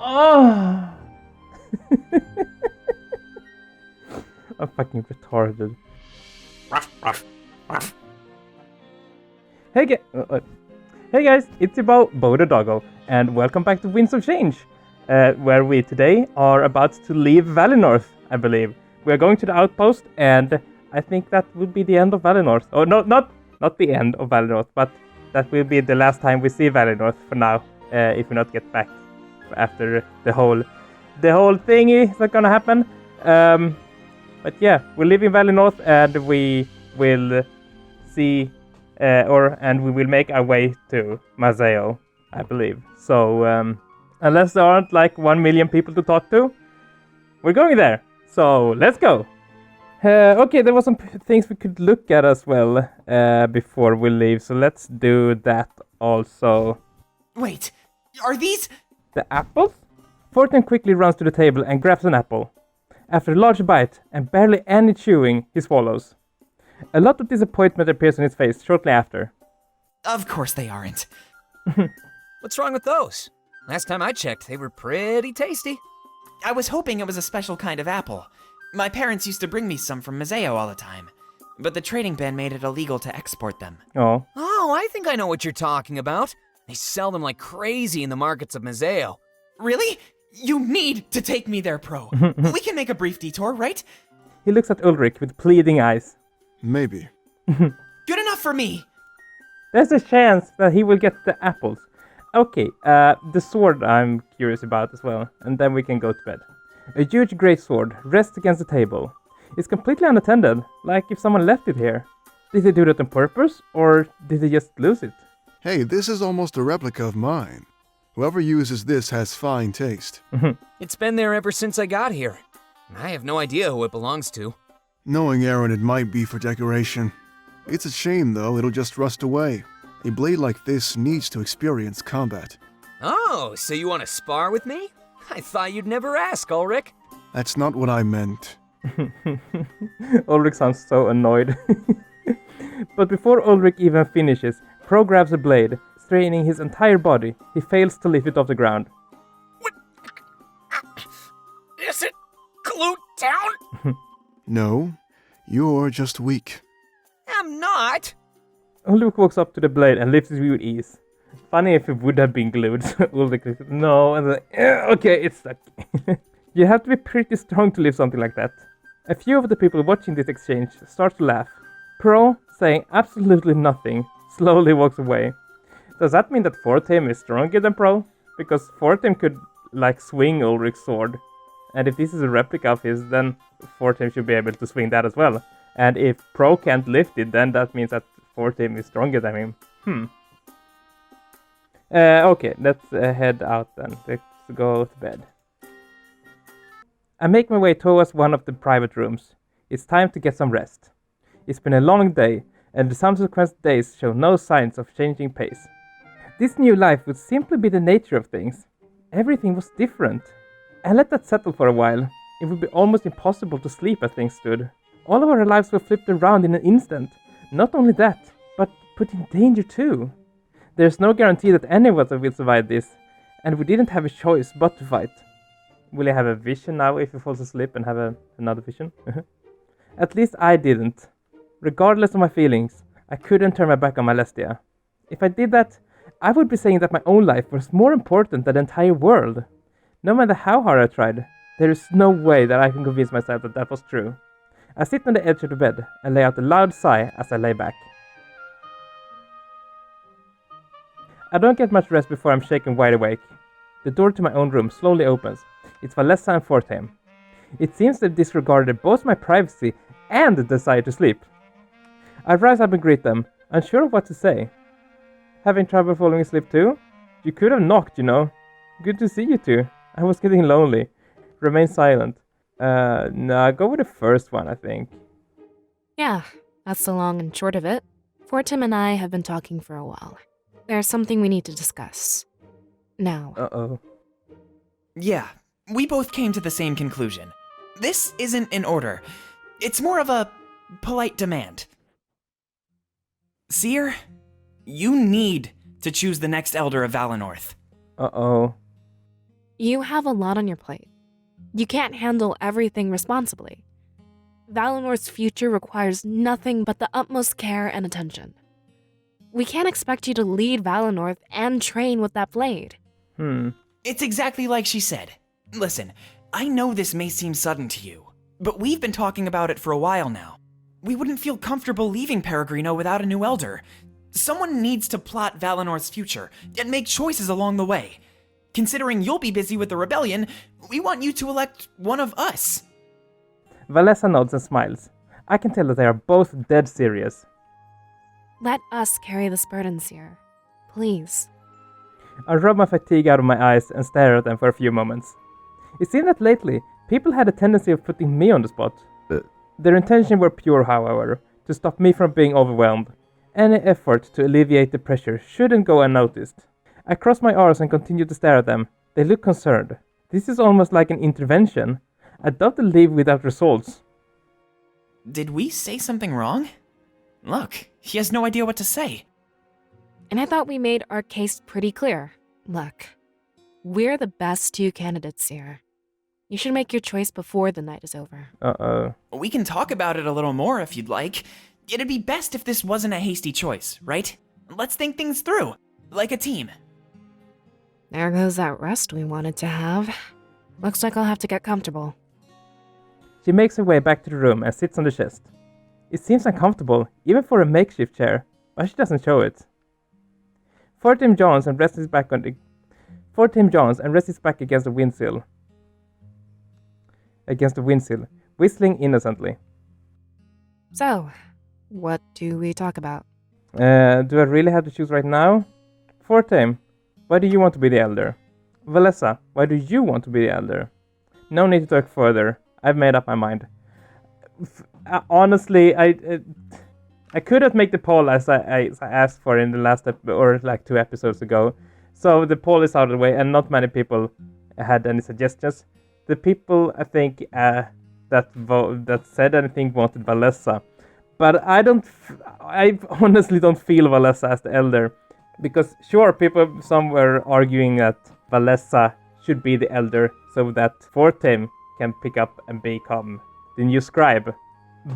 Oh! I'm fucking retarded. Hey guys, it's about Bo the Doggo, and welcome back to Winds of Change, where we today are about to leave Valinorth, I believe. We are going to the outpost, and I think that will be the end of Valinorth. Oh, no, not the end of Valinorth, but that will be the last time we see Valinorth for now, if we not get back after the whole thingy is not gonna happen. But yeah, we live in Valinorth, and we will see, and we will make our way to Mazeo, I believe. So, unless there aren't like 1 million people to talk to, we're going there. So, let's go! Okay, there was some things we could look at as well before we leave, so let's do that also. Wait, are these... The apples? Fortin quickly runs to the table and grabs an apple. After a large bite and barely any chewing, he swallows. A lot of disappointment appears on his face shortly after. Of course they aren't. What's wrong with those? Last time I checked, they were pretty tasty. I was hoping it was a special kind of apple. My parents used to bring me some from Mazeo all the time, but the trading ban made it illegal to export them. Oh, I think I know what you're talking about. They sell them like crazy in the markets of Mazeo. Really? You need to take me there, Pro. We can make a brief detour, right? He looks at Ulrich with pleading eyes. Maybe. Good enough for me. There's a chance that he will get the apples. Okay, the sword I'm curious about as well, and then we can go to bed. A huge great sword rests against the table. It's completely unattended, like if someone left it here. Did they do that on purpose, or did they just lose it? Hey, this is almost a replica of mine. Whoever uses this has fine taste. It's been there ever since I got here. I have no idea who it belongs to. Knowing Aaron, it might be for decoration. It's a shame, though, it'll just rust away. A blade like this needs to experience combat. Oh, so you want to spar with me? I thought you'd never ask, Ulrich. That's not what I meant. Ulrich sounds so annoyed. But before Ulrich even finishes, Pro grabs a blade, straining his entire body. He fails to lift it off the ground. What? Is it glued down? No, you're just weak. I'm not. Ulrich walks up to the blade and lifts it with ease. Funny if it would have been glued. Ulrich says, no, and then, okay, it's stuck. You have to be pretty strong to lift something like that. A few of the people watching this exchange start to laugh. Pro, saying absolutely nothing, slowly walks away. Does that mean that Fortim is stronger than Pro? Because Fortim could, like, swing Ulrich's sword. And if this is a replica of his, then Fortim should be able to swing that as well. And if Pro can't lift it, then that means that Fortim is stronger than him. Okay, let's head out then. Let's go to bed. I make my way towards one of the private rooms. It's time to get some rest. It's been a long day, and the subsequent days show no signs of changing pace. This new life would simply be the nature of things. Everything was different. I let that settle for a while. It would be almost impossible to sleep as things stood. All of our lives were flipped around in an instant. Not only that, but put in danger too. There's no guarantee that any of us will survive this, and we didn't have a choice but to fight. Will I have a vision now if he falls asleep and have another vision? At least I didn't. Regardless of my feelings, I couldn't turn my back on Alestia. If I did that, I would be saying that my own life was more important than the entire world. No matter how hard I tried, there is no way that I can convince myself that that was true. I sit on the edge of the bed and lay out a loud sigh as I lay back. I don't get much rest before I'm shaken wide awake. The door to my own room slowly opens. It's Valessa and Fortim. It seems they've disregarded both my privacy and the desire to sleep. I rise up and greet them, unsure of what to say. Having trouble falling asleep too? You could have knocked, you know. Good to see you two. I was getting lonely. Remain silent. No, go with the first one, I think. Yeah, that's the long and short of it. Fortim and I have been talking for a while. There's something we need to discuss. Now. Uh-oh. Yeah, we both came to the same conclusion. This isn't an order. It's more of a polite demand. Seer, you need to choose the next Elder of Valinorth. Uh-oh. You have a lot on your plate. You can't handle everything responsibly. Valinorth's future requires nothing but the utmost care and attention. We can't expect you to lead Valinorth and train with that blade. It's exactly like she said. Listen, I know this may seem sudden to you, but we've been talking about it for a while now. We wouldn't feel comfortable leaving Perigrino without a new elder. Someone needs to plot Valinorth's future and make choices along the way. Considering you'll be busy with the rebellion, we want you to elect one of us. Valessa nods and smiles. I can tell that they are both dead serious. Let us carry this burden, Seer. Please. I rub my fatigue out of my eyes and stare at them for a few moments. It seemed that lately, people had a tendency of putting me on the spot. Their intentions were pure, however, to stop me from being overwhelmed. Any effort to alleviate the pressure shouldn't go unnoticed. I cross my arms and continue to stare at them. They look concerned. This is almost like an intervention. I doubt they'll leave without results. Did we say something wrong? Look, he has no idea what to say. And I thought we made our case pretty clear. Look, we're the best two candidates here. You should make your choice before the night is over. Uh-oh. We can talk about it a little more if you'd like. It'd be best if this wasn't a hasty choice, right? Let's think things through, like a team. There goes that rest we wanted to have. Looks like I'll have to get comfortable. She makes her way back to the room and sits on the chest. It seems uncomfortable, even for a makeshift chair, but she doesn't show it. Tim Johns and rests his back against the windsill. Whistling innocently. So, what do we talk about? Do I really have to choose right now? Tim, why do you want to be the elder? Valessa, why do you want to be the elder? No need to talk further. I've made up my mind. Honestly, I couldn't make the poll as I asked for in the last or like 2 episodes ago. So the poll is out of the way, and not many people had any suggestions. The people I think that said anything wanted Valessa, but I honestly don't feel Valessa as the elder, because sure, some were arguing that Valessa should be the elder so that Tim can pick up and become the new scribe.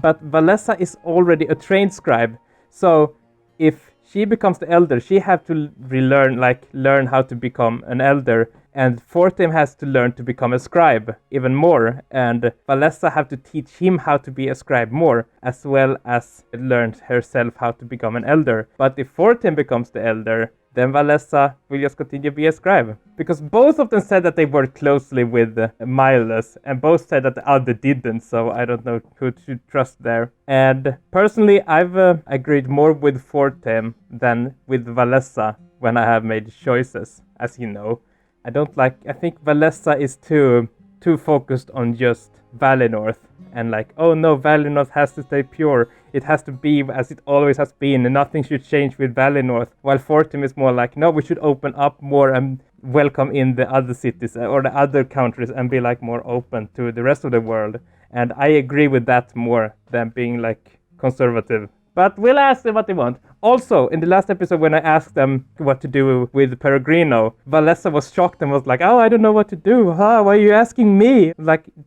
But Valessa is already a trained scribe, so if she becomes the elder, she have to learn how to become an elder, and Tim has to learn to become a scribe even more, and Valessa have to teach him how to be a scribe more, as well as learn herself how to become an elder. But if Tim becomes the elder, then Valessa will just continue to be a scribe. Because both of them said that they worked closely with Miles, and both said that the other didn't, so I don't know who to trust there. And personally, I've agreed more with Tim than with Valessa when I have made choices, as you know. I think Valessa is too focused on just Valinorth, and Valinorth has to stay pure. It has to be as it always has been, and nothing should change with Valinorth. While Tim is more like, no, we should open up more and welcome in the other cities or the other countries and be more open to the rest of the world. And I agree with that more than being conservative. But we'll ask them what they want. Also, in the last episode when I asked them what to do with Perigrino, Valessa was shocked and was like, oh, I don't know what to do. Why are you asking me?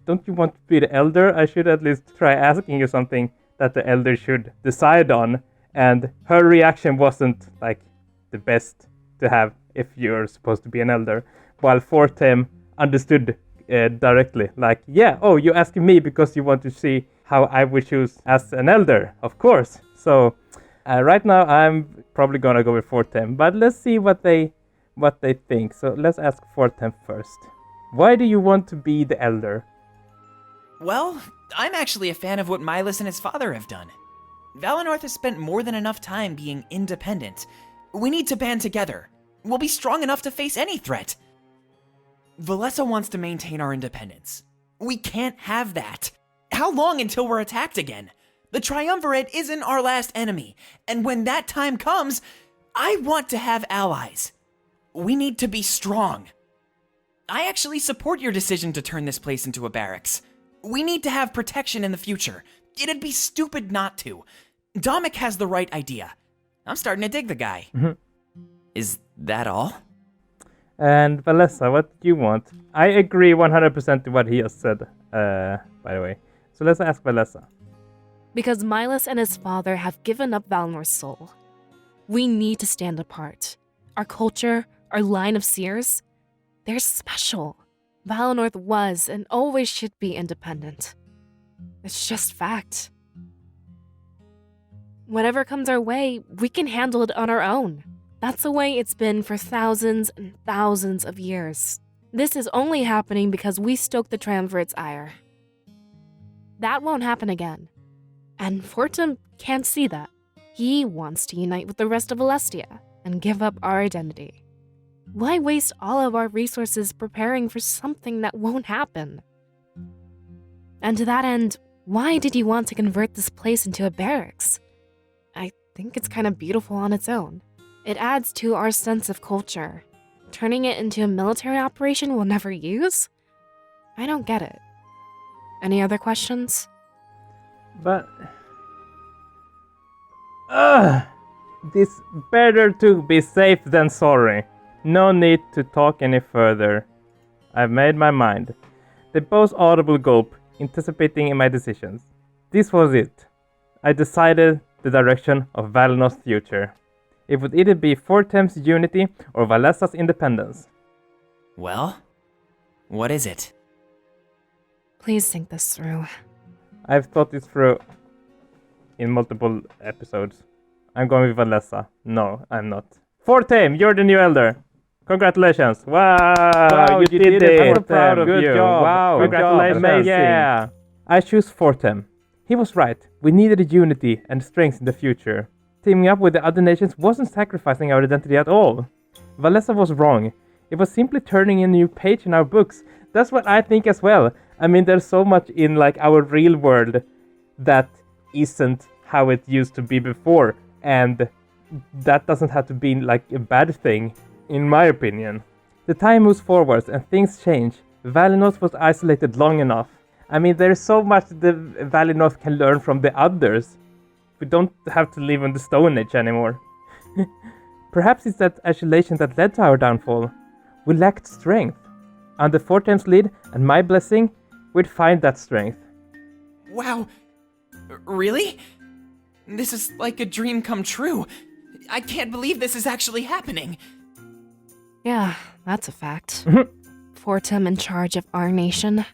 Don't you want to be the elder? I should at least try asking you something that the elder should decide on. And her reaction wasn't the best to have if you're supposed to be an elder. While Tim understood directly, you're asking me because you want to see how I would choose as an elder, of course. So right now I'm probably gonna go with Tim, but let's see what they think. So let's ask Tim first. Why do you want to be the elder? Well, I'm actually a fan of what Miles and his father have done. Valinorth has spent more than enough time being independent. We need to band together. We'll be strong enough to face any threat. Valessa wants to maintain our independence. We can't have that. How long until we're attacked again? The Triumvirate isn't our last enemy, and when that time comes, I want to have allies. We need to be strong. I actually support your decision to turn this place into a barracks. We need to have protection in the future. It'd be stupid not to. Dominic has the right idea. I'm starting to dig the guy. Mm-hmm. Is that all? And Valessa, what do you want? I agree 100% to what he has said, by the way. So let's ask Valessa. Because Milas and his father have given up Valinor's soul. We need to stand apart. Our culture, our line of seers, they're special. Valinorth was and always should be independent. It's just fact. Whatever comes our way, we can handle it on our own. That's the way it's been for thousands and thousands of years. This is only happening because we stoked the triumvirate's ire. That won't happen again. And Fortem can't see that. He wants to unite with the rest of Alestia and give up our identity. Why waste all of our resources preparing for something that won't happen? And to that end, why did you want to convert this place into a barracks? I think it's kind of beautiful on its own. It adds to our sense of culture. Turning it into a military operation we'll never use? I don't get it. Any other questions? But... this better to be safe than sorry. No need to talk any further. I've made my mind. They both audible gulp, anticipating in my decisions. This was it. I decided the direction of Valinor's future. It would either be Fortem's unity or Valessa's independence. Well, what is it? Please think this through. I've thought this through in multiple episodes. I'm going with Valessa. No, I'm not. Fortem, you're the new elder. Congratulations. Wow, you did it. I'm so proud of you. Good job. Wow, congratulations. Amazing. Yeah. I choose Fortem. He was right. We needed a unity and strength in the future. Teaming up with the other nations wasn't sacrificing our identity at all. Valessa was wrong. It was simply turning a new page in our books. That's what I think as well. I mean, there's so much in like our real world that isn't how it used to be before, and that doesn't have to be like a bad thing, in my opinion. The time moves forwards and things change. Valinorth was isolated long enough. I mean, there's so much the Valinorth can learn from the others. We don't have to live in the Stone Age anymore. Perhaps it's that isolation that led to our downfall. We lacked strength. Under Fortem's lead and my blessing, we'd find that strength. Wow. Really? This is like a dream come true. I can't believe this is actually happening. Yeah, that's a fact. Fortem in charge of our nation.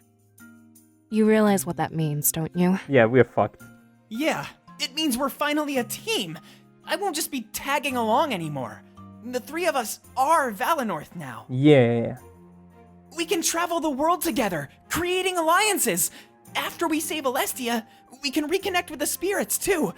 You realize what that means, don't you? Yeah, we're fucked. Yeah, it means we're finally a team. I won't just be tagging along anymore. The three of us are Valinorth now. Yeah. We can travel the world together, creating alliances. After we save Alestia, we can reconnect with the spirits too.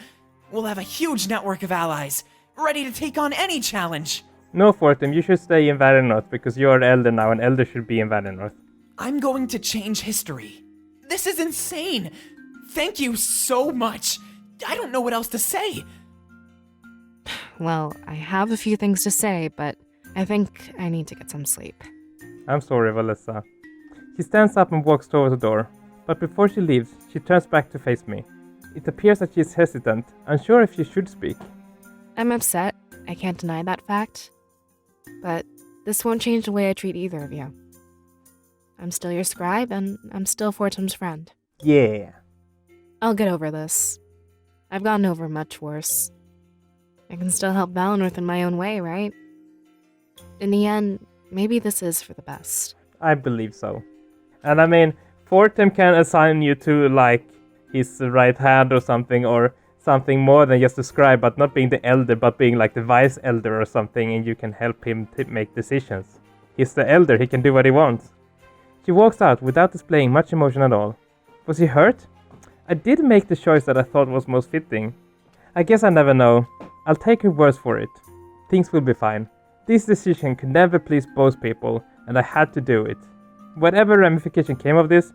We'll have a huge network of allies, ready to take on any challenge. No, Fortem, you should stay in Valinorth because you're elder now and elder should be in Valinorth. I'm going to change history. This is insane. Thank you so much. I don't know what else to say. Well, I have a few things to say, but I think I need to get some sleep. I'm sorry, Valessa. She stands up and walks towards the door, but before she leaves, she turns back to face me. It appears that she is hesitant, unsure if she should speak. I'm upset. I can't deny that fact. But this won't change the way I treat either of you. I'm still your scribe, and I'm still Fortem's friend. Yeah. I'll get over this. I've gotten over much worse. I can still help Valinorth in my own way, right? In the end, maybe this is for the best. I believe so. And I mean, Fortem can assign you to, like, his right hand or something more than just a scribe, but not being the elder, but being like the vice elder or something, and you can help him make decisions. He's the elder, he can do what he wants. She walks out without displaying much emotion at all. Was he hurt? I did make the choice that I thought was most fitting. I guess I never know. I'll take her words for it. Things will be fine. This decision could never please both people, and I had to do it. Whatever ramification came of this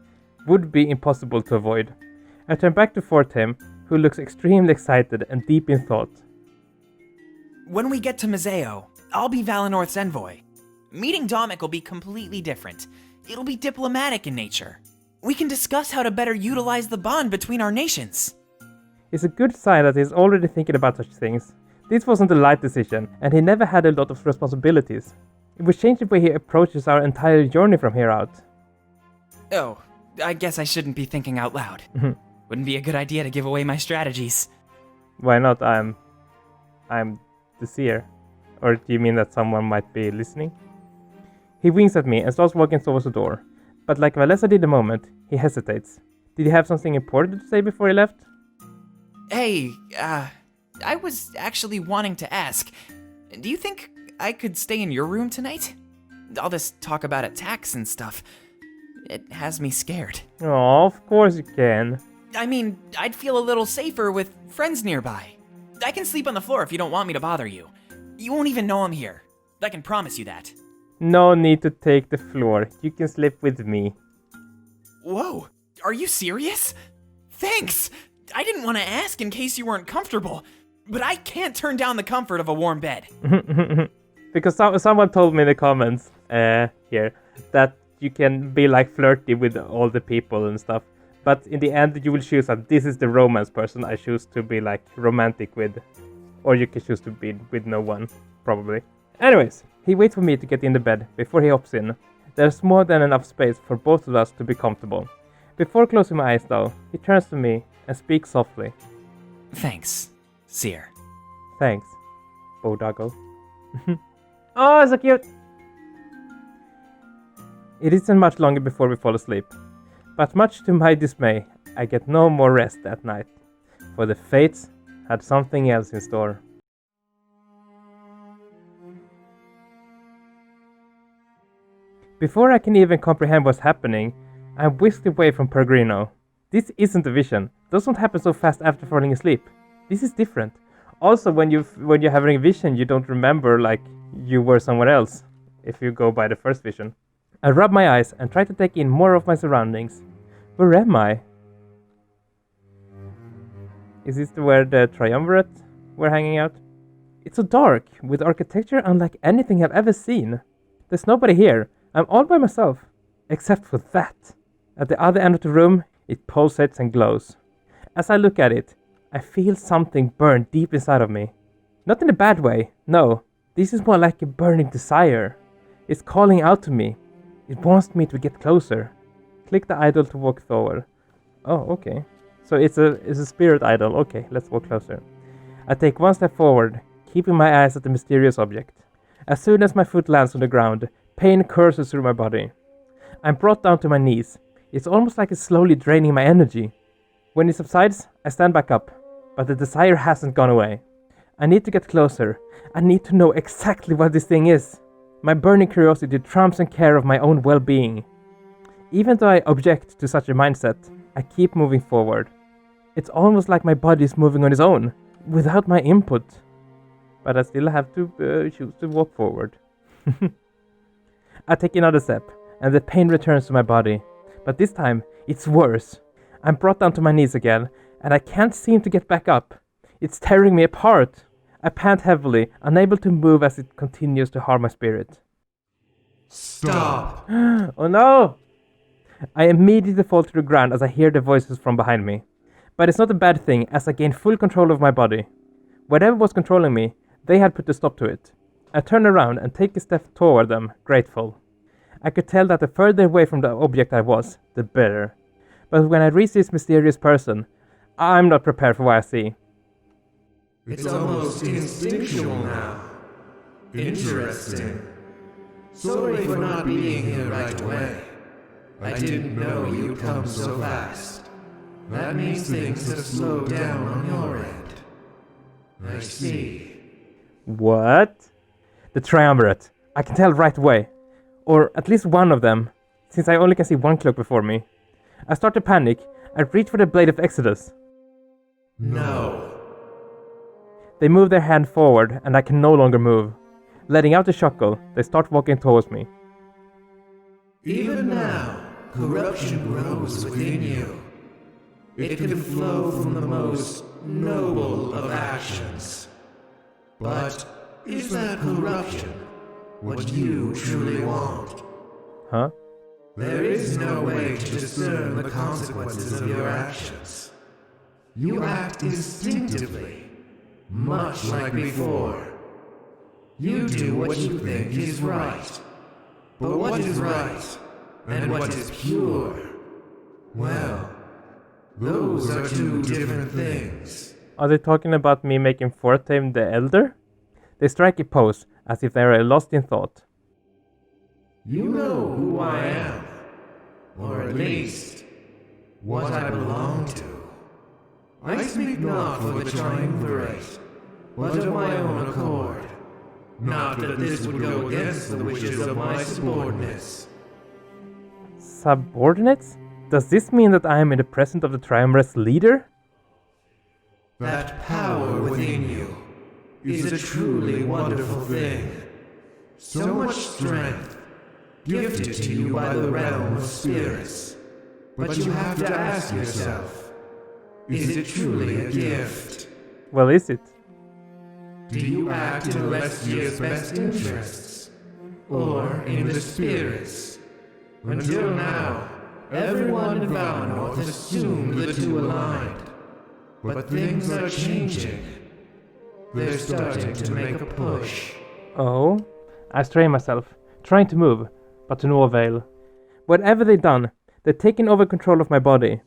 would be impossible to avoid. I turn back to Fortem, who looks extremely excited and deep in thought. When we get to Mazeo, I'll be Valinorth's envoy. Meeting Domik will be completely different. It'll be diplomatic in nature. We can discuss how to better utilize the bond between our nations. It's a good sign that he's already thinking about such things. This wasn't a light decision, and he never had a lot of responsibilities. It would change the way he approaches our entire journey from here out. Oh, I guess I shouldn't be thinking out loud. Wouldn't be a good idea to give away my strategies. Why not? I'm the seer. Or do you mean that someone might be listening? He winks at me and starts walking towards the door. But like Valessa did a moment, he hesitates. Did he have something important to say before he left? Hey, I was actually wanting to ask, do you think I could stay in your room tonight? All this talk about attacks and stuff, it has me scared. Oh, of course you can. I mean, I'd feel a little safer with friends nearby. I can sleep on the floor if you don't want me to bother you. You won't even know I'm here. I can promise you that. No need to take the floor. You can sleep with me. Whoa, are you serious? Thanks! I didn't want to ask in case you weren't comfortable, but I can't turn down the comfort of a warm bed. Because someone told me in the comments here that you can be like flirty with all the people and stuff, but in the end you will choose that this is the romance person I choose to be like romantic with, or you can choose to be with no one, probably. Anyways, he waits for me to get in the bed before he hops in. There's more than enough space for both of us to be comfortable. Before closing my eyes though, he turns to me and speaks softly. Thanks, Seer. Thanks, Bodoggle. Oh, so cute! It isn't much longer before we fall asleep, but much to my dismay, I get no more rest that night, for the fates had something else in store. Before I can even comprehend what's happening, I'm whisked away from Perigrino. This isn't a vision. Those don't happen so fast after falling asleep. This is different. Also, when you're having a vision, you don't remember like you were somewhere else, if you go by the first vision. I rub my eyes and try to take in more of my surroundings. Where am I? Is this where the triumvirate were hanging out? It's so dark, with architecture unlike anything I've ever seen. There's nobody here. I'm all by myself, except for that. At the other end of the room, it pulsates and glows. As I look at it, I feel something burn deep inside of me. Not in a bad way, no. This is more like a burning desire. It's calling out to me. It wants me to get closer. Click the idol to walk forward. Oh, okay. So it's a spirit idol. Okay, let's walk closer. I take one step forward, keeping my eyes at the mysterious object. As soon as my foot lands on the ground, pain courses through my body. I'm brought down to my knees. It's almost like it's slowly draining my energy. When it subsides, I stand back up, but the desire hasn't gone away. I need to get closer. I need to know exactly what this thing is. My burning curiosity trumps and care of my own well-being. Even though I object to such a mindset, I keep moving forward. It's almost like my body is moving on its own, without my input. But I still have to choose to walk forward. I take another step, and the pain returns to my body. But this time, it's worse. I'm brought down to my knees again, and I can't seem to get back up. It's tearing me apart. I pant heavily, unable to move as it continues to harm my spirit. Stop! Oh no! I immediately fall to the ground as I hear the voices from behind me. But it's not a bad thing, as I gain full control of my body. Whatever was controlling me, they had put a stop to it. I turn around and take a step toward them, grateful. I could tell that the further away from the object I was, the better. But when I reach this mysterious person, I'm not prepared for what I see. It's almost instinctual now. Interesting. Sorry for not being here right away. I didn't know you'd come so fast. That means things have slowed down on your end. I see. What? The triumvirate. I can tell right away. Or at least one of them, since I only can see one cloak before me. I start to panic. I reach for the blade of Exodus. No. They move their hand forward, and I can no longer move. Letting out a chuckle, they start walking towards me. Even now, corruption grows within you. It can flow from the most noble of actions. But is that corruption what you truly want? Huh? There is no way to discern the consequences of your actions. You act instinctively, much like before. You do what you think is right. But what is right, and what is pure? Well, those are two different things. Are they talking about me making Fortame the Elder? They strike a pose, as if they are lost in thought. You know who I am, or at least, what I belong to. I speak not for the Triumvirate, but of my own accord. Not that this would go against the wishes of my subordinates. Subordinates? Does this mean that I am in the presence of the Triumvirate's leader? That power within you is a truly wonderful thing. So much strength, gifted to you by the realm of spirits. But you have to ask yourself, is it truly a gift? Well, is it? Do you act in Alestia's best interests? Or in the spirits? Until now, everyone in Valinorth assumed the two aligned. But things are changing. They're starting to make a push. Oh? I strain myself, trying to move, but to no avail. Whatever they've done, they've taken over control of my body.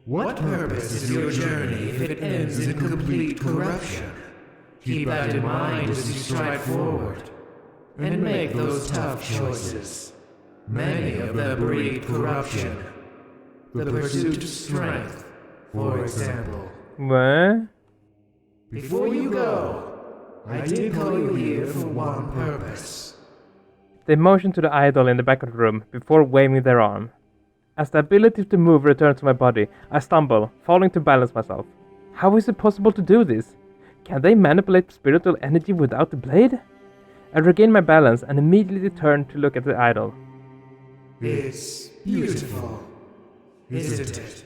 What purpose is your journey if it ends in complete corruption? Keep that in mind as you stride forward, and make those tough choices. Many of them breed corruption. The pursuit of strength, for example. What? Before you go, I did call you here for one purpose. They motion to the idol in the back of the room before waving their arm. As the ability to move returns to my body, I stumble, falling to balance myself. How is it possible to do this? Can they manipulate spiritual energy without the blade? I regain my balance and immediately turn to look at the idol. It's beautiful, isn't it?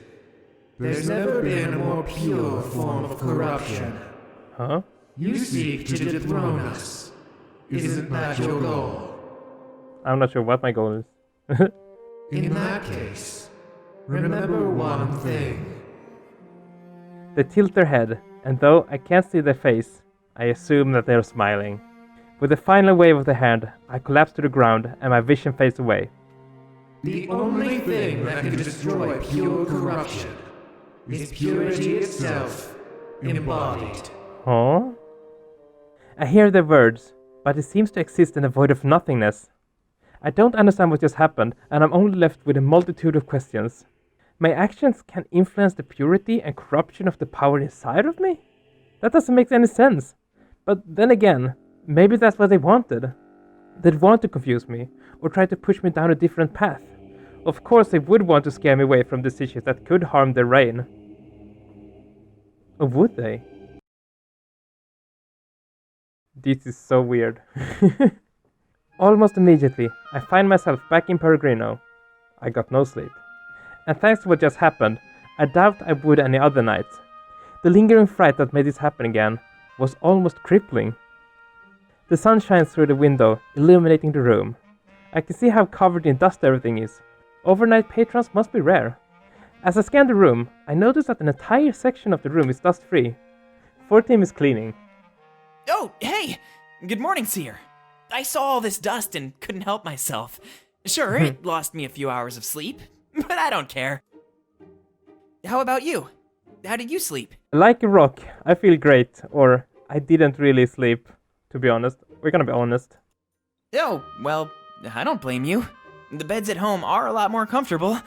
There's never been a more pure form of corruption. Huh? You seek to dethrone us. Isn't that your goal? I'm not sure what my goal is. In that case, remember one thing. They tilt their head, and though I can't see their face, I assume that they are smiling. With a final wave of the hand, I collapse to the ground and my vision fades away. The only thing that can destroy pure corruption is purity itself, embodied. Huh? I hear their words, but it seems to exist in a void of nothingness. I don't understand what just happened, and I'm only left with a multitude of questions. My actions can influence the purity and corruption of the power inside of me? That doesn't make any sense. But then again, maybe that's what they wanted. They'd want to confuse me, or try to push me down a different path. Of course they would want to scare me away from decisions that could harm their reign. Or would they? This is so weird. Almost immediately, I find myself back in Perigrino. I got no sleep. And thanks to what just happened, I doubt I would any other night. The lingering fright that made this happen again was almost crippling. The sun shines through the window, illuminating the room. I can see how covered in dust everything is. Overnight patrons must be rare. As I scan the room, I notice that an entire section of the room is dust-free. Fortame is cleaning. Oh, hey! Good morning, Seer. I saw all this dust and couldn't help myself. Sure, it lost me a few hours of sleep, but I don't care. How about you? How did you sleep? Like a rock, I feel great, or I didn't really sleep, to be honest. We're gonna be honest. Oh, well, I don't blame you. The beds at home are a lot more comfortable.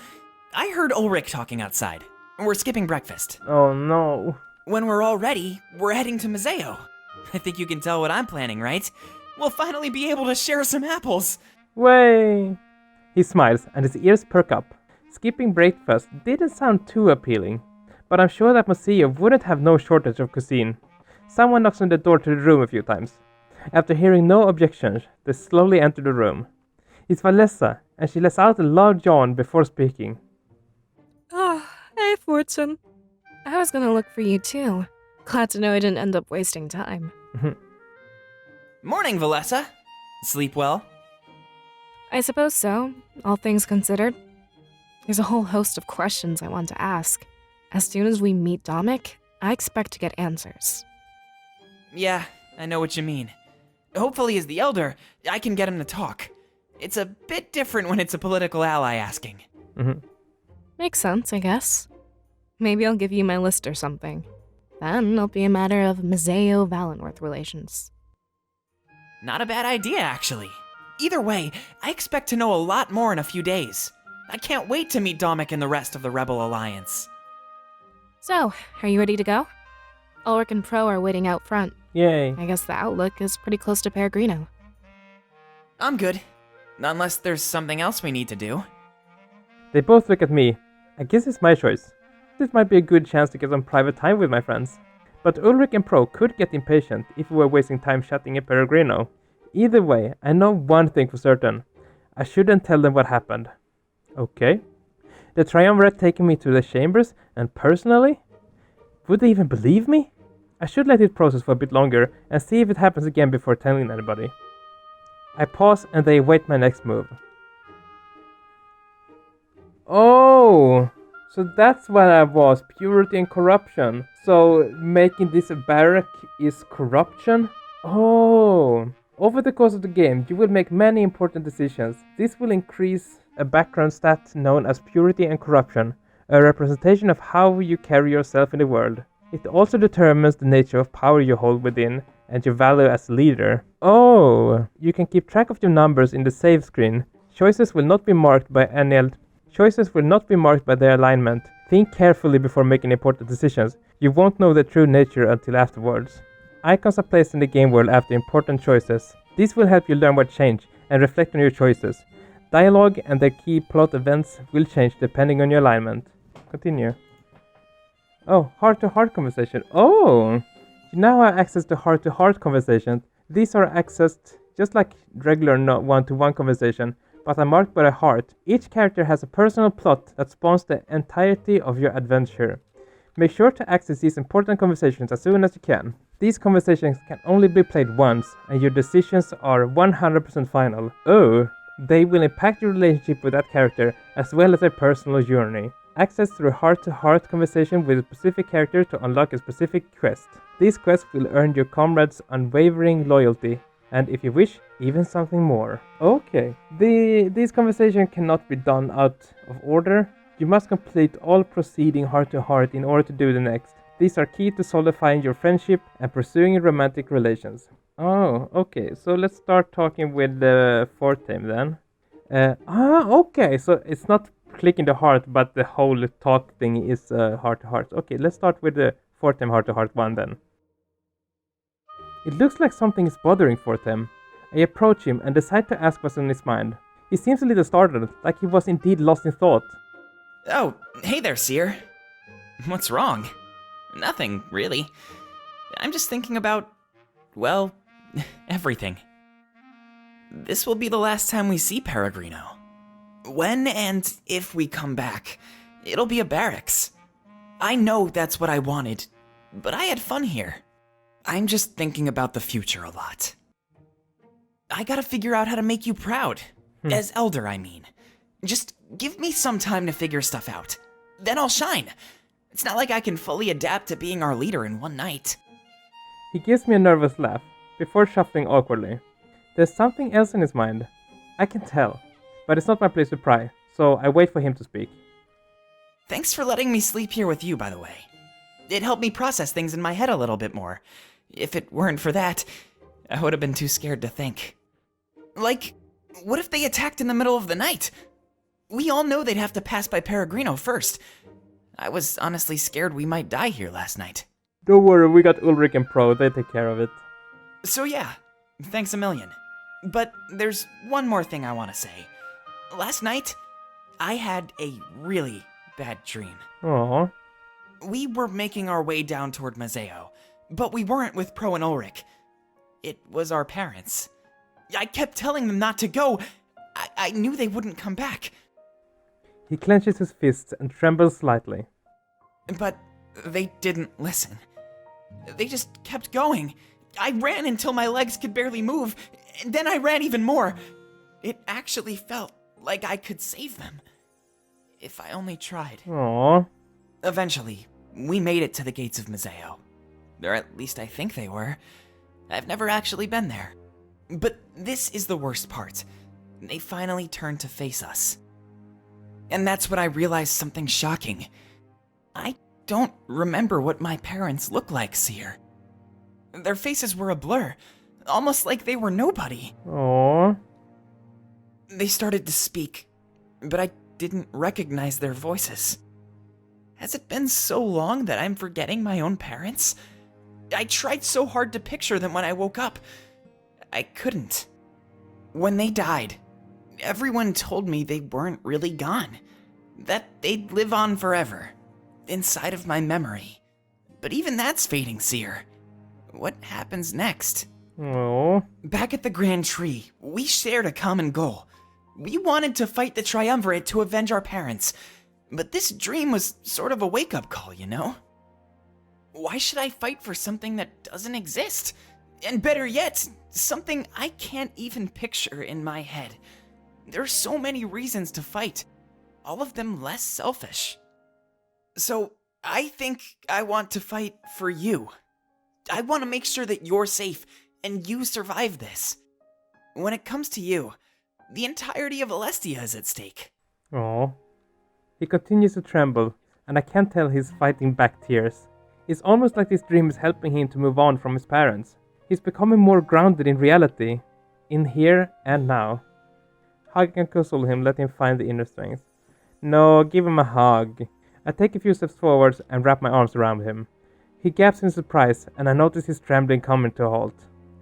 I heard Ulrich talking outside. We're skipping breakfast. Oh no. When we're all ready, we're heading to Museo. I think you can tell what I'm planning, right? We'll finally be able to share some apples. Way! He smiles and his ears perk up. Skipping breakfast didn't sound too appealing, but I'm sure that Museo wouldn't have no shortage of cuisine. Someone knocks on the door to the room a few times. After hearing no objections, they slowly enter the room. It's Valessa, and she lets out a loud yawn before speaking. Oh, hey, Fortune. I was gonna look for you too. Glad to know I didn't end up wasting time. Morning, Valessa. Sleep well? I suppose so, all things considered. There's a whole host of questions I want to ask. As soon as we meet Dominic, I expect to get answers. Yeah, I know what you mean. Hopefully as the elder, I can get him to talk. It's a bit different when it's a political ally asking. Makes sense, I guess. Maybe I'll give you my list or something. Then it'll be a matter of Mazeo-Valinorth relations. Not a bad idea, actually. Either way, I expect to know a lot more in a few days. I can't wait to meet Domik and the rest of the Rebel Alliance. So, are you ready to go? Ulrich and Pro are waiting out front. Yay. I guess the outlook is pretty close to Perigrino. I'm good. Unless there's something else we need to do. They both look at me. I guess it's my choice. This might be a good chance to get some private time with my friends. But Ulrich and Pro could get impatient if we were wasting time chatting at Perigrino. Either way, I know one thing for certain. I shouldn't tell them what happened. Okay. The Triumvirate taking me to the chambers, and personally? Would they even believe me? I should let it process for a bit longer and see if it happens again before telling anybody. I pause and they await my next move. Oh! So that's what I was, purity and corruption. So making this a barrack is corruption? Oh! Over the course of the game, you will make many important decisions. This will increase a background stat known as purity and corruption, a representation of how you carry yourself in the world. It also determines the nature of power you hold within and your value as a leader. Oh! You can keep track of your numbers in the save screen. Choices will not be marked by their alignment. Think carefully before making important decisions. You won't know the true nature until afterwards. Icons are placed in the game world after important choices. This will help you learn what changed and reflect on your choices. Dialogue and the key plot events will change depending on your alignment. Continue. Oh, heart-to-heart conversation. Oh! You now have access to heart-to-heart conversations. These are accessed just like regular one-to-one conversation, but are marked by a heart. Each character has a personal plot that spawns the entirety of your adventure. Make sure to access these important conversations as soon as you can. These conversations can only be played once, and your decisions are 100% final. Oh, they will impact your relationship with that character, as well as their personal journey. Access through heart-to-heart conversation with a specific character to unlock a specific quest. These quests will earn your comrades unwavering loyalty, and if you wish, even something more. Okay, these conversations cannot be done out of order. You must complete all preceding heart-to-heart in order to do the next. These are key to solidifying your friendship and pursuing romantic relations. Oh, okay, so let's start talking with the fourth team then. Okay, so it's not clicking the heart, but the whole talk thing is heart-to-heart. Okay, let's start with the fourth team heart-to-heart one then. It looks like something is bothering Fortem. I approach him and decide to ask what's on his mind. He seems a little startled, like he was indeed lost in thought. Oh, hey there, Seer. What's wrong? Nothing, really. I'm just thinking about, well, everything. This will be the last time we see Perigrino. When and if we come back, it'll be a barracks. I know that's what I wanted, but I had fun here. I'm just thinking about the future a lot. I gotta figure out how to make you proud. As elder, I mean. Just give me some time to figure stuff out. Then I'll shine. It's not like I can fully adapt to being our leader in one night. He gives me a nervous laugh, before shuffling awkwardly. There's something else in his mind. I can tell, but it's not my place to pry, so I wait for him to speak. Thanks for letting me sleep here with you, by the way. It helped me process things in my head a little bit more. If it weren't for that, I would have been too scared to think. Like, what if they attacked in the middle of the night? We all know they'd have to pass by Perigrino first. I was honestly scared we might die here last night. Don't worry, we got Ulrich and Pro, they take care of it. So yeah, thanks a million. But there's one more thing I want to say. Last night, I had a really bad dream. Aww. We were making our way down toward Mazeo, but we weren't with Pro and Ulrich. It was our parents. I kept telling them not to go. I knew they wouldn't come back. He clenches his fists and trembles slightly. But they didn't listen. They just kept going. I ran until my legs could barely move, and then I ran even more. It actually felt like I could save them. If I only tried. Aww. Eventually, we made it to the gates of Mazeo. Or at least I think they were. I've never actually been there. But this is the worst part. They finally turned to face us. And that's when I realized something shocking. I don't remember what my parents looked like, Seer. Their faces were a blur, almost like they were nobody. Aww. They started to speak, but I didn't recognize their voices. Has it been so long that I'm forgetting my own parents? I tried so hard to picture them when I woke up. I couldn't. When they died, everyone told me they weren't really gone, that they'd live on forever, inside of my memory. But even that's fading, Seer. What happens next? Aww. Back at the Grand Tree, we shared a common goal. We wanted to fight the Triumvirate to avenge our parents, but this dream was sort of a wake-up call, you know? Why should I fight for something that doesn't exist? And better yet, something I can't even picture in my head. There are so many reasons to fight, all of them less selfish. So, I think I want to fight for you. I want to make sure that you're safe and you survive this. When it comes to you, the entirety of Alestia is at stake. Aww. He continues to tremble, and I can tell he's fighting back tears. It's almost like this dream is helping him to move on from his parents. He's becoming more grounded in reality, in here and now. Hug and console him, let him find the inner strength. No, give him a hug. I take a few steps forwards and wrap my arms around him. He gasps in surprise, and I notice his trembling coming to a halt.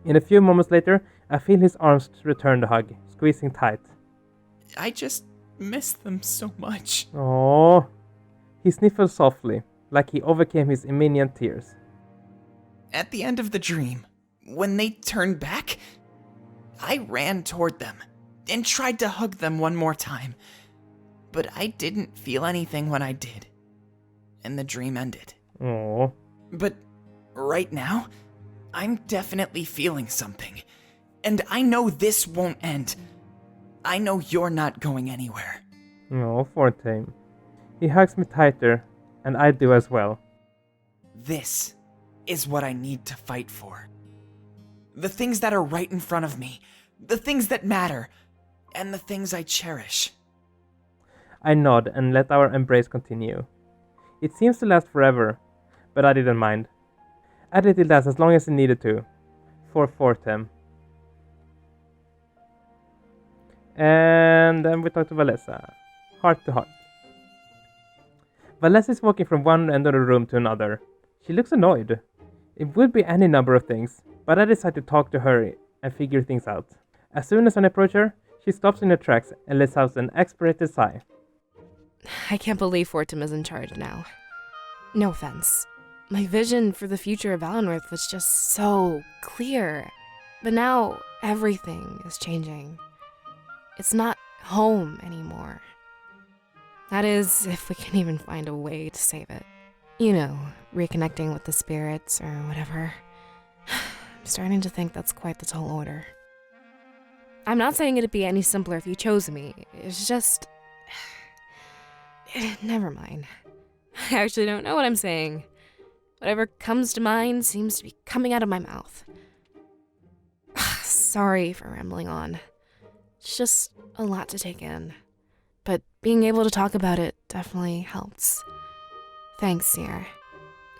In a few moments later, I feel his arms return the hug, squeezing tight. I just miss them so much. Aww. He sniffles softly, like he overcame his imminent tears. At the end of the dream, when they turned back, I ran toward them and tried to hug them one more time. But I didn't feel anything when I did, and the dream ended. Aww. But right now, I'm definitely feeling something, and I know this won't end. I know you're not going anywhere. No, Fortame. He hugs me tighter, and I do as well. This is what I need to fight for. The things that are right in front of me, the things that matter, and the things I cherish. I nod and let our embrace continue. It seems to last forever, but I didn't mind. I let it last as long as it needed to. For Fortem. And then we talk to Valessa. Heart to heart. Valessa is walking from one end of the room to another. She looks annoyed. It would be any number of things, but I decide to talk to her and figure things out. As soon as I approach her, she stops in her tracks and lets out an exasperated sigh. I can't believe Fortum is in charge now. No offense. My vision for the future of Valinorth was just so clear. But now everything is changing. It's not home anymore. That is, if we can even find a way to save it. You know, reconnecting with the spirits or whatever. I'm starting to think that's quite the tall order. I'm not saying it'd be any simpler if you chose me. It's just... Never mind. I actually don't know what I'm saying. Whatever comes to mind seems to be coming out of my mouth. Sorry for rambling on. It's just a lot to take in. But being able to talk about it definitely helps. Thanks, Seer.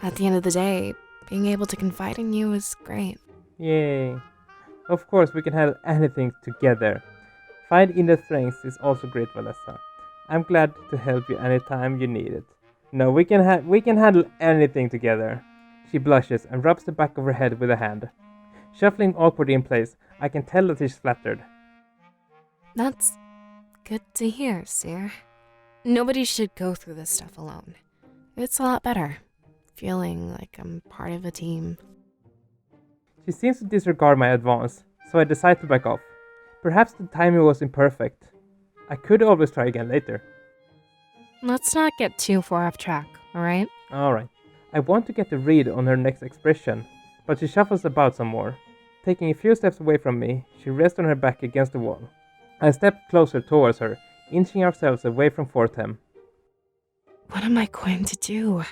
At the end of the day, being able to confide in you is great. Yay. Of course, we can handle anything together. Find inner strength is also great, Valessa. I'm glad to help you anytime you need it. No, we can handle anything together. She blushes and rubs the back of her head with a hand. Shuffling awkwardly in place, I can tell that she's flattered. That's good to hear, Seer. Nobody should go through this stuff alone. It's a lot better, feeling like I'm part of a team. She seems to disregard my advance, so I decide to back off. Perhaps the timing was imperfect. I could always try again later. Let's not get too far off track, alright? Alright. I want to get a read on her next expression, but she shuffles about some more. Taking a few steps away from me, she rests on her back against the wall. I step closer towards her, inching ourselves away from Fortem. What am I going to do?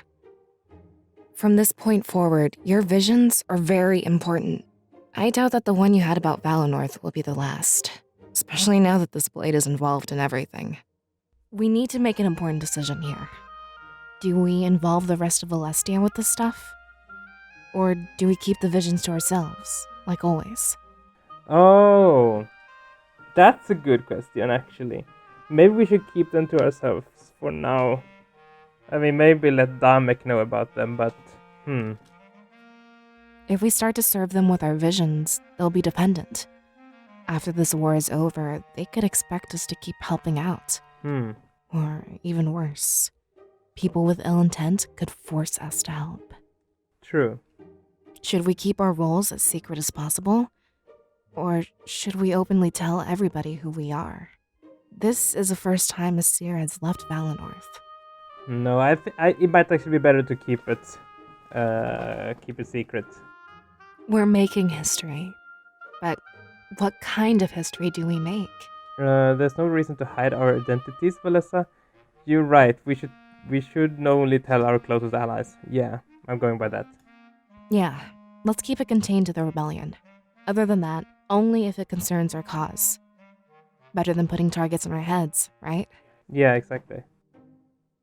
From this point forward, your visions are very important. I doubt that the one you had about Valinorth will be the last, especially now that this blade is involved in everything. We need to make an important decision here. Do we involve the rest of Alestia with this stuff? Or do we keep the visions to ourselves, like always? Oh, that's a good question, actually. Maybe we should keep them to ourselves for now. I mean, maybe let Damek know about them, but If we start to serve them with our visions, they'll be dependent. After this war is over, they could expect us to keep helping out. Or even worse, people with ill intent could force us to help. True. Should we keep our roles as secret as possible? Or should we openly tell everybody who we are? This is the first time a seer has left Valinorth. No, it might actually be better to keep it secret. We're making history. But what kind of history do we make? There's no reason to hide our identities, Valessa. You're right. We should only tell our closest allies. Yeah, I'm going by that. Yeah, let's keep it contained to the rebellion. Other than that, only if it concerns our cause. Better than putting targets in our heads, right? Yeah, exactly.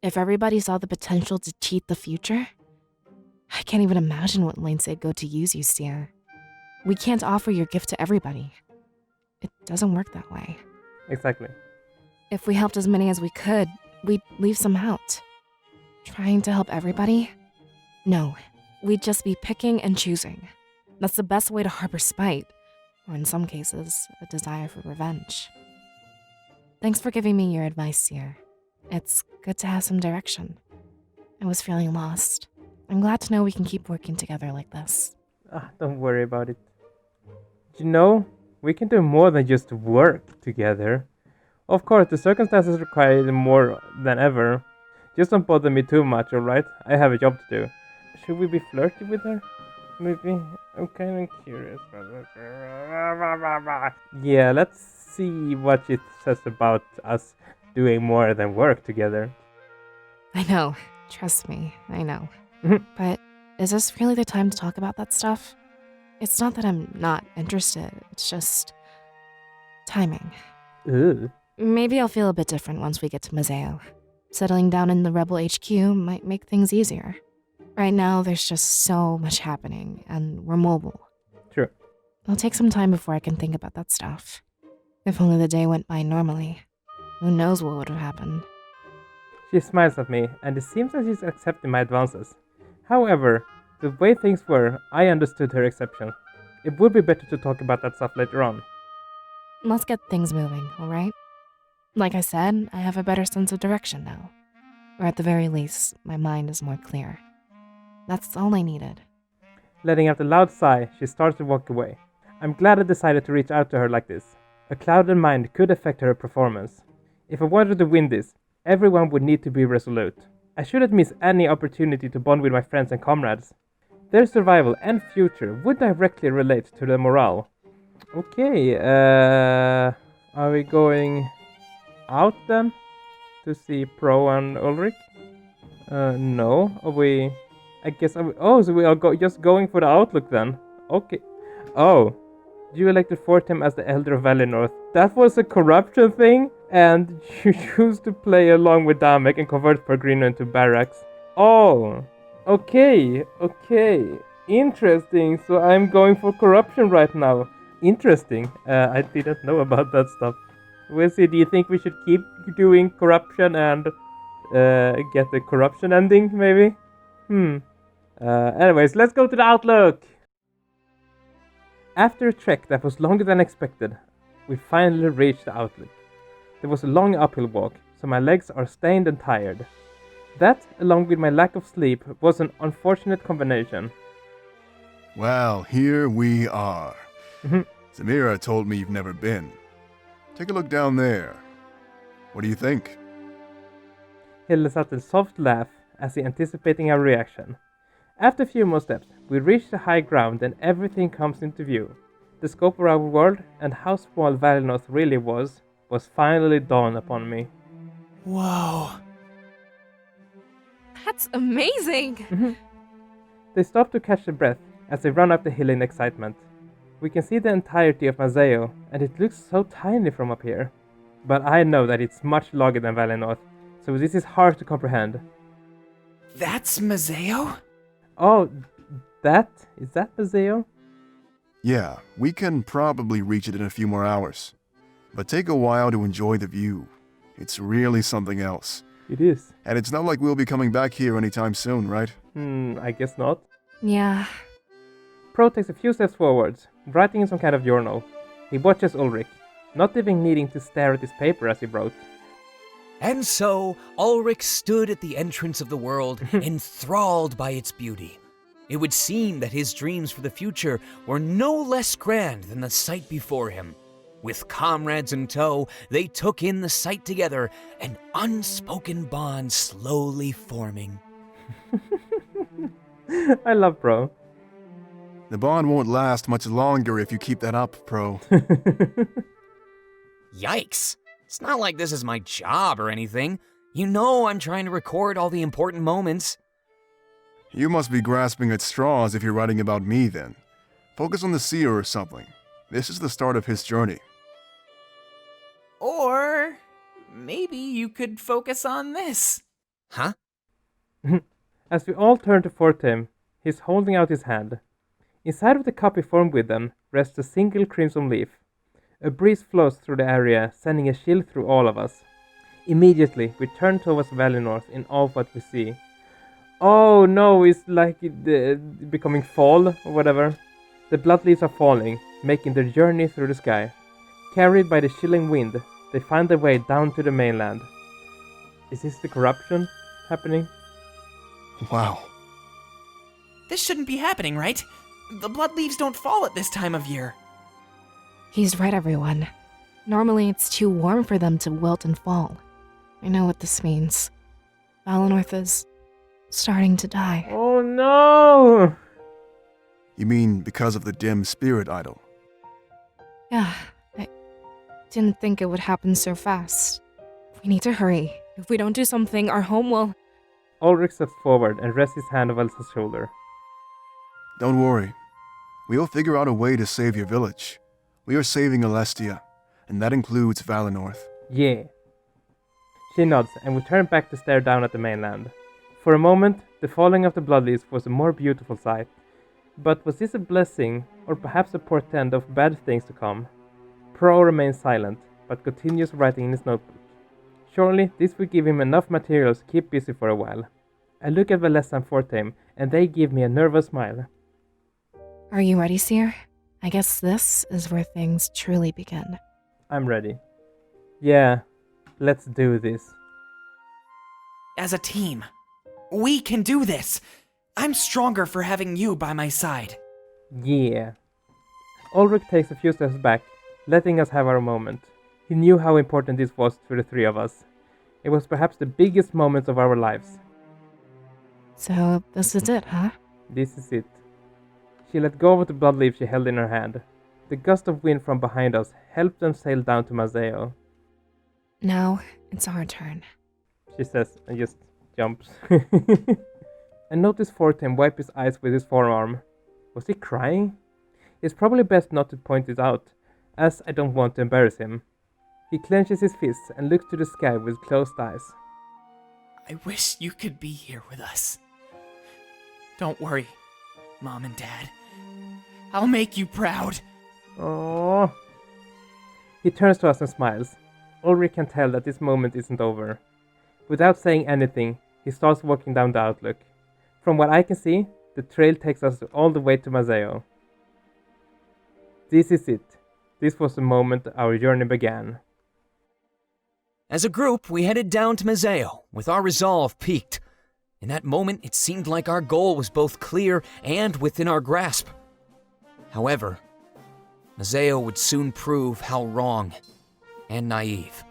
If everybody saw the potential to cheat the future, I can't even imagine what lengths they'd go to use you, Seer. We can't offer your gift to everybody. It doesn't work that way. Exactly. If we helped as many as we could, we'd leave some out. Trying to help everybody? No, we'd just be picking and choosing. That's the best way to harbor spite, or in some cases, a desire for revenge. Thanks for giving me your advice, Seer. It's good to have some direction. I was feeling lost. I'm glad to know we can keep working together like this. Don't worry about it. You know, we can do more than just work together. Of course, the circumstances require it more than ever. Just don't bother me too much, alright? I have a job to do. Should we be flirty with her? Maybe? I'm kind of curious. Yeah, let's see what she says about us doing more than work together. I know. Trust me, I know. But is this really the time to talk about that stuff? It's not that I'm not interested, it's just timing. Ugh. Maybe I'll feel a bit different once we get to Mazeo. Settling down in the Rebel HQ might make things easier. Right now, there's just so much happening, and we're mobile. True. It'll take some time before I can think about that stuff. If only the day went by normally. Who knows what would have happened. She smiles at me, and it seems that she's accepting my advances. However, the way things were, I understood her exception. It would be better to talk about that stuff later on. Let's get things moving, alright? Like I said, I have a better sense of direction now. Or at the very least, my mind is more clear. That's all I needed. Letting out a loud sigh, she starts to walk away. I'm glad I decided to reach out to her like this. A clouded mind could affect her performance. If I wanted to win this, everyone would need to be resolute. I shouldn't miss any opportunity to bond with my friends and comrades. Their survival and future would directly relate to their morale. Okay, are we going out then? To see Pro and Ulrich? No. Are we... I guess... so we are just going for the outlook then. Okay. Oh. You elected Fortem as the Elder of Valinorth. That was a corruption thing? And you choose to play along with Damek and convert Perigrino into barracks. Oh. Okay. Interesting. So I'm going for corruption right now. Interesting. I didn't know about that stuff. We'll see. Do you think we should keep doing corruption and get the corruption ending, maybe? Anyways, let's go to the outlook. After a trek that was longer than expected, we finally reached the outlook. There was a long uphill walk, so my legs are stained and tired. That, along with my lack of sleep, was an unfortunate combination. Well, here we are. Samira told me you've never been. Take a look down there. What do you think? He let out a soft laugh as he anticipating our reaction. After a few more steps, we reach the high ground and everything comes into view. The scope of our world and how small Valinorth really was finally dawned upon me. Whoa. That's amazing! They stop to catch their breath as they run up the hill in excitement. We can see the entirety of Mazeo, and it looks so tiny from up here. But I know that it's much larger than Valinorth, so this is hard to comprehend. That's Mazeo? Oh, is that Mazeo? Yeah, we can probably reach it in a few more hours. But take a while to enjoy the view. It's really something else. It is. And it's not like we'll be coming back here anytime soon, right? I guess not. Yeah. Pro takes a few steps forwards, writing in some kind of journal. He watches Ulrich, not even needing to stare at his paper as he wrote. And so, Ulrich stood at the entrance of the world, enthralled by its beauty. It would seem that his dreams for the future were no less grand than the sight before him. With comrades in tow, they took in the sight together, an unspoken bond slowly forming. I love Pro. The bond won't last much longer if you keep that up, Pro. Yikes! It's not like this is my job or anything. You know I'm trying to record all the important moments. You must be grasping at straws if you're writing about me then. Focus on the seer or something. This is the start of his journey. Or maybe you could focus on this. Huh? As we all turn to Fortem, he's holding out his hand. Inside of the cup he formed with them rests a single crimson leaf. A breeze flows through the area, sending a chill through all of us. Immediately, we turn towards Valinorth in awe of what we see. Oh no, it's like becoming fall or whatever. The blood leaves are falling, making their journey through the sky. Carried by the chilling wind, they find their way down to the mainland. Is this the corruption happening? Wow. This shouldn't be happening, right? The blood leaves don't fall at this time of year. He's right, everyone. Normally it's too warm for them to wilt and fall. I know what this means. Valinorth is starting to die. Oh no! You mean because of the dim spirit idol? Yeah, I didn't think it would happen so fast. We need to hurry. If we don't do something, our home will... Ulrich steps forward and rests his hand on Elsa's shoulder. Don't worry. We'll figure out a way to save your village. We are saving Alestia, and that includes Valinorth. Yeah. She nods, and we turn back to stare down at the mainland. For a moment, the falling of the blood leaves was a more beautiful sight. But was this a blessing, or perhaps a portent of bad things to come? Pro remains silent, but continues writing in his notebook. Surely, this will give him enough materials to keep busy for a while. I look at Valessa and Fortem, and they give me a nervous smile. Are you ready, Seer? I guess this is where things truly begin. I'm ready. Yeah, let's do this. As a team, we can do this. I'm stronger for having you by my side. Yeah. Ulrich takes a few steps back, letting us have our moment. He knew how important this was to the three of us. It was perhaps the biggest moment of our lives. So, this is it, huh? This is it. She let go of the blood leaf she held in her hand. The gust of wind from behind us helped them sail down to Mazeo. Now, it's our turn. She says and just jumps. I noticed Fortem wipe his eyes with his forearm. Was he crying? It's probably best not to point it out, as I don't want to embarrass him. He clenches his fists and looks to the sky with closed eyes. I wish you could be here with us. Don't worry, Mom and Dad. I'll make you proud. Aww. He turns to us and smiles. Ulrich can tell that this moment isn't over. Without saying anything, he starts walking down the outlook. From what I can see, the trail takes us all the way to Mazeo. This is it. This was the moment our journey began. As a group, we headed down to Mazeo, with our resolve peaked. In that moment, it seemed like our goal was both clear and within our grasp. However, Mazeo would soon prove how wrong and naive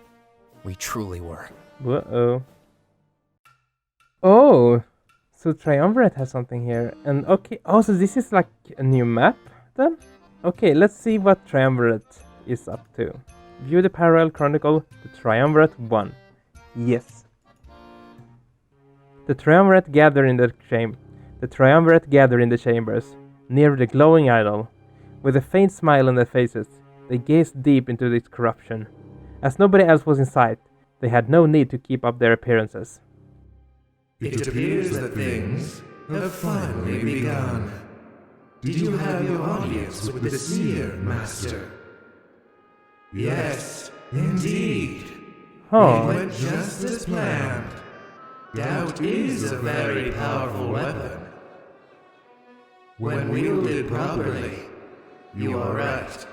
we truly were. Uh-oh. Oh! So Triumvirate has something here. And okay, oh, so this is like a new map then? Okay, let's see what Triumvirate is up to. View the Parallel Chronicle, the Triumvirate 1. Yes. The Triumvirate gather in the chambers, near the glowing idol. With a faint smile on their faces, they gazed deep into this corruption. As nobody else was in sight, they had no need to keep up their appearances. It appears that things have finally begun. Did you have your audience with the seer, Master? Yes, indeed. Huh. It went just as planned. Doubt is a very powerful weapon. When wielded properly, you are right.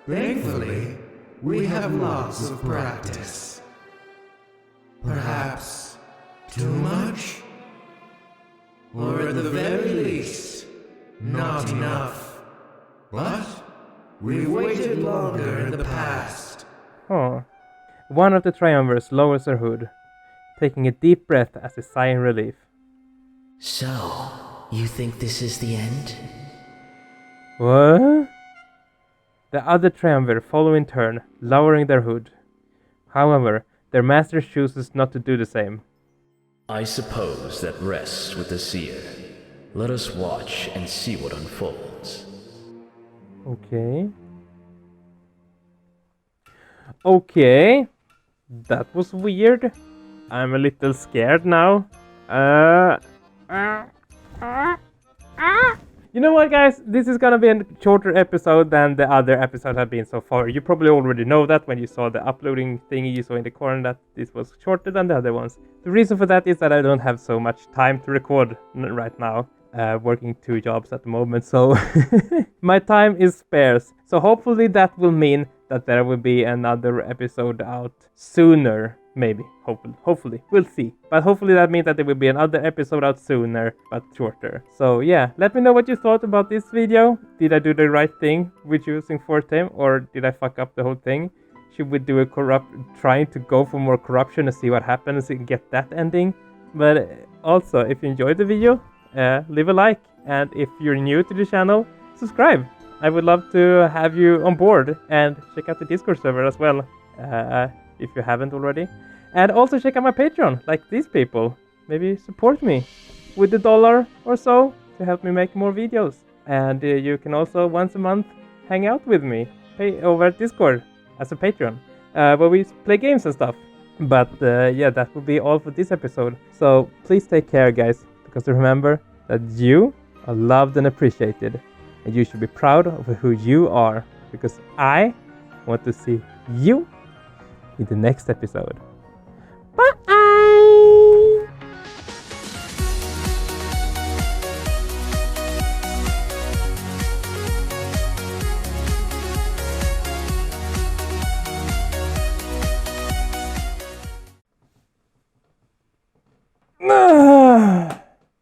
Thankfully, we have lots of practice. Perhaps too much? Or at the very least, not enough. But we've waited longer in the past. Huh. One of the triumvirs lowers her hood, taking a deep breath as a sigh in relief. So, you think this is the end? What? The other triumvir follow in turn, lowering their hood. However, their master chooses not to do the same. I suppose that rests with the seer. Let us watch and see what unfolds. Okay. Okay. That was weird. I'm a little scared now. You know what, guys? This is gonna be a shorter episode than the other episodes have been so far. You probably already know that when you saw the uploading thingy you saw in the corner, that this was shorter than the other ones. The reason for that is that I don't have so much time to record right now. Working 2 jobs at the moment, so my time is sparse. So hopefully that will mean that there will be another episode out sooner. Maybe, hopefully, we'll see. But hopefully that means that there will be another episode out sooner, but shorter. So yeah, let me know what you thought about this video. Did I do the right thing with using Fortem, or did I fuck up the whole thing? Should we do trying to go for more corruption and see what happens and get that ending? But also, if you enjoyed the video, leave a like, and if you're new to the channel, subscribe. I would love to have you on board, and check out the Discord server as well, if you haven't already. And also check out my Patreon, like these people. Maybe support me with $1 or so to help me make more videos. And you can also once a month hang out with me over at Discord as a Patreon, where we play games and stuff. But yeah, that will be all for this episode. So please take care, guys, because remember that you are loved and appreciated, and you should be proud of who you are, because I want to see you in the next episode. Bye! No!